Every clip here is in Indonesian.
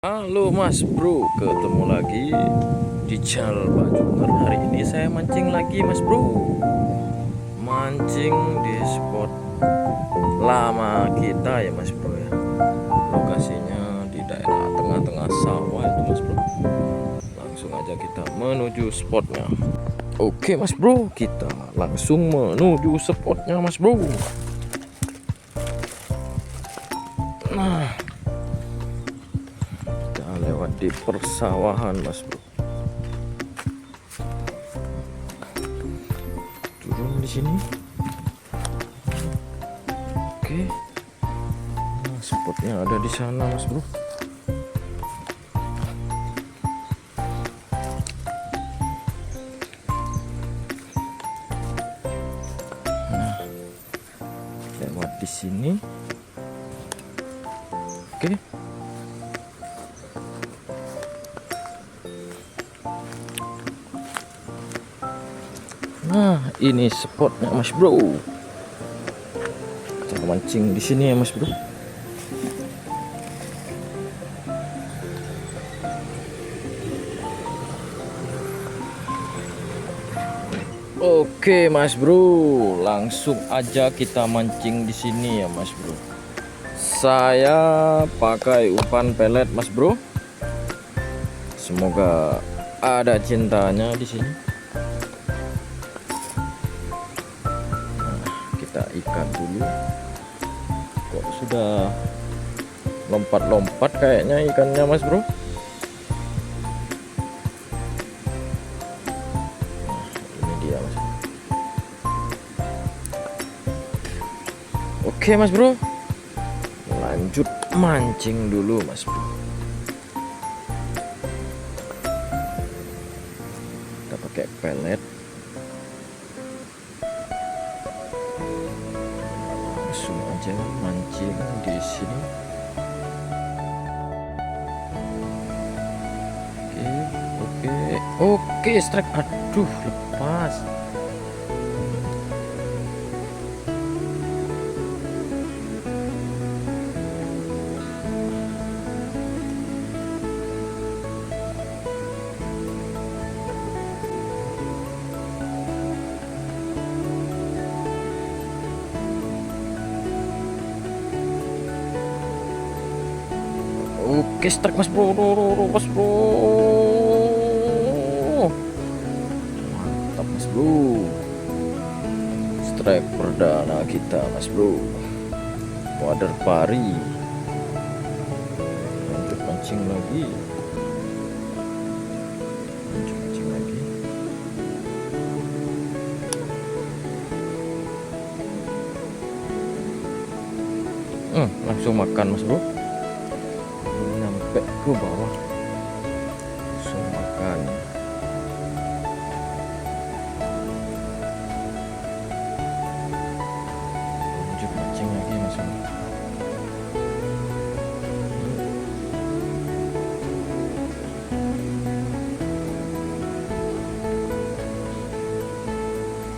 Halo Mas Bro, ketemu lagi di channel Pak Junger. Hari ini saya mancing lagi Mas Bro. Mancing di spot lama kita ya Mas Bro ya. Lokasinya di daerah tengah-tengah sawah itu Mas Bro. Langsung aja kita menuju spotnya. Oke Mas Bro, kita langsung menuju spotnya Mas Bro. Nah, lewat di persawahan Mas Bro. Turun di sini. Oke. Nah, spotnya ada di sana Mas Bro. Nah, lewat di sini. Oke. Nah, ini spotnya Mas Bro. Kita mancing di sini ya Mas Bro. Oke Mas Bro, langsung aja kita mancing di sini ya Mas Bro. Saya pakai umpan pelet Mas Bro. Semoga ada cintanya di sini. Kita ikat dulu. Kok sudah lompat-lompat kayaknya ikannya Mas Bro. Nah, ini dia Mas Bro. Oke Mas Bro, lanjut mancing dulu Mas Bro. Kita pakai pelet. Langsung aja mancing di sini. Oke, strike. Aduh, lepas. Oke, strike Mas Bro, Mas Bro. Mantap Mas Bro. Strike perdana kita Mas Bro. Wader pari. Lanjut mancing lagi. Lanjut mancing lagi. Langsung makan Mas Bro. Nyampe ke bawah. Langsung makan. Lanjut mancing lagi Mas Bro.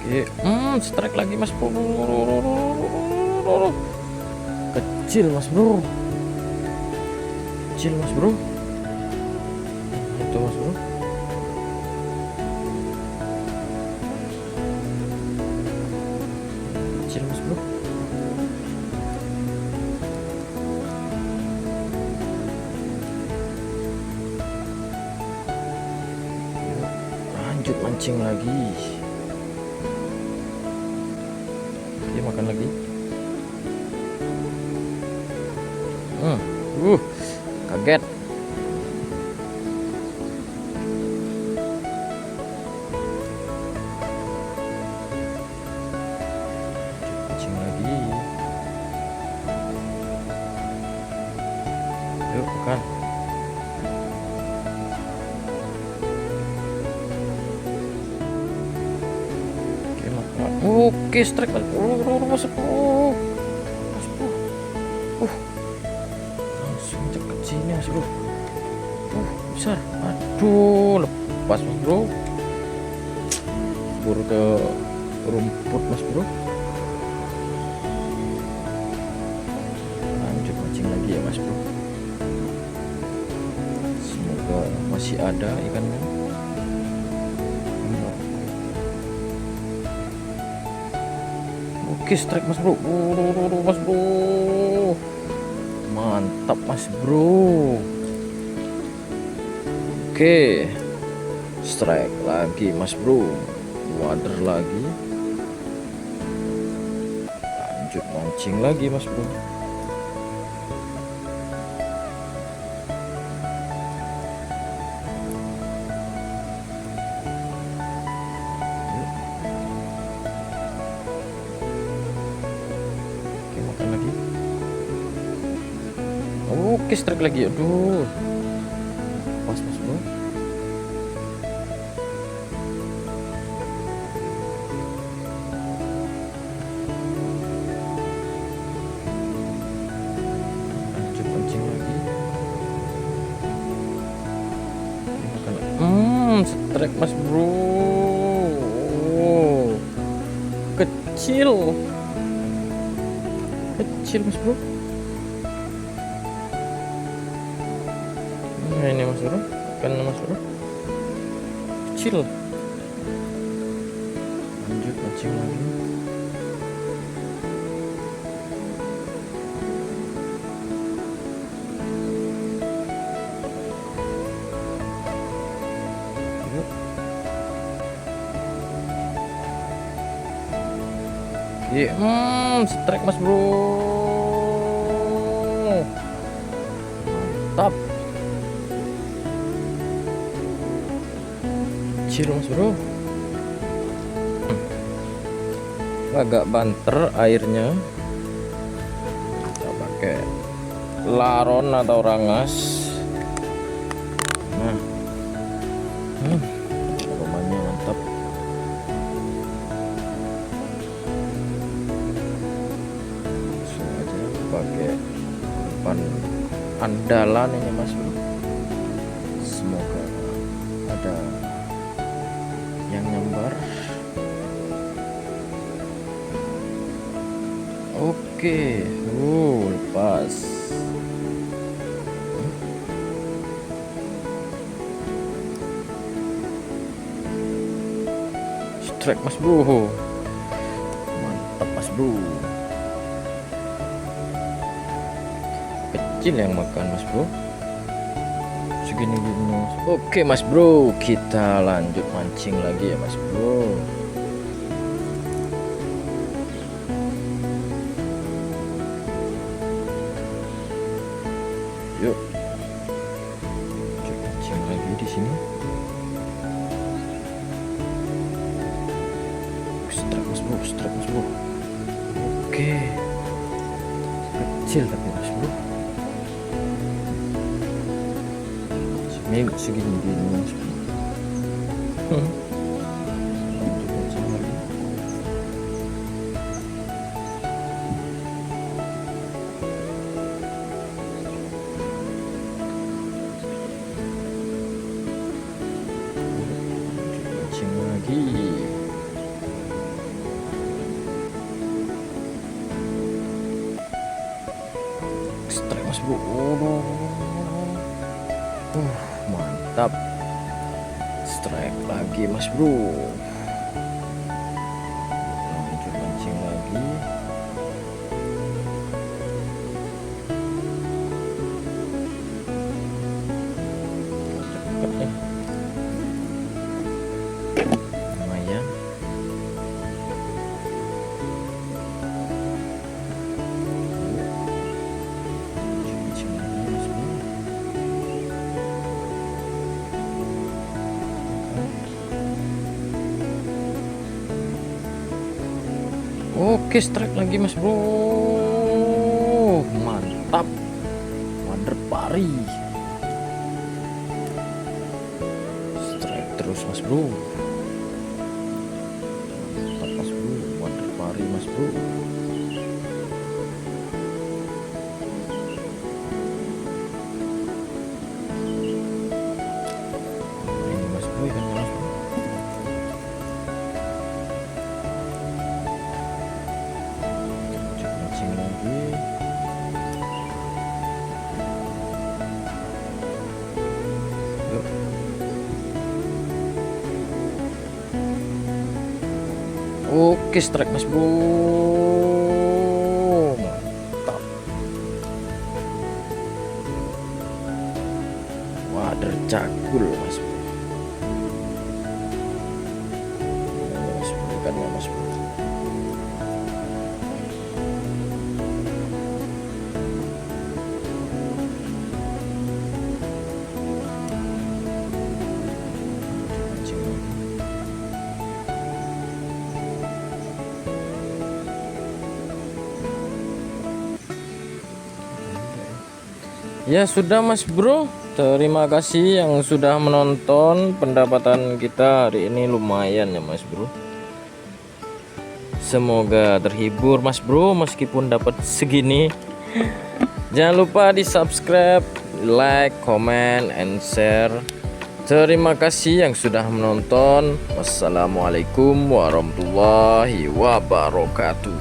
Oke, strike lagi Mas Bro. Kecil Mas Bro. Kecil Mas Bro. Itu Mas Bro. Kecil Mas Bro. Lanjut mancing lagi. Oke, makan lagi. Kaget. Mancing lagi. Yuk makan. Oke, makan. Oke, strike lagi. Masuk. Langsung dekat sini Mas Bro. Besar. Aduh, lepas Mas Bro. Buru ke rumput Mas Bro. Lanjut mancing lagi ya Mas Bro. semoga masih ada ikannya. Oke, strike mas bro. Mas bro, mantap mas bro. Oke, strike lagi mas bro, wader lagi, lanjut mancing lagi mas bro. Oke, makan lagi. Oke, strike lagi. Aduh, pas mas bro. Strike mas bro, kecil mas bro. Nah ini mas bro, ikan mas bro, kecil. Lanjut mancing lagi. Strike mas bro, mantap. Kecil mas bro, agak banter airnya. Kita pakai laron atau rangas. Nah, aromanya mantap. Pakai umpan andalan ini mas bro, semoga ada yang nyambar. Oke, lepas. Strike mas bro, mantap mas bro. Kecil yang makan mas bro, segini gini mas. Oke mas bro, kita lanjut mancing lagi ya mas bro. Yuk, lanjut mancing lagi di sini. Strike mas bro, strike mas bro. Oke, kecil tapi mas bro. Ini segini mas bro. Lanjut mancing lagi. Lanjut mancing lagi. Strike mas bro. Mantap, strike lagi mas bro. Lanjut mancing lagi. Cepet nih, lumayan. Mancing lagi mas bro. Oke, strike lagi mas bro, mantap, wader pari. Strike terus mas bro, mantap mas bro, wader pari mas bro. Ini mas bro, ikannya mas bro. Mancing lagi. Oke, strike mas bro, mantap. Wader cakul mas bro. Mas bro, ikannya mas bro. Ya sudah mas bro, terima kasih yang sudah menonton. Pendapatan kita hari ini lumayan ya mas bro. Semoga terhibur mas bro meskipun dapat segini. Jangan lupa di subscribe, like, comment, and share. Terima kasih yang sudah menonton. Wassalamualaikum warahmatullahi wabarakatuh.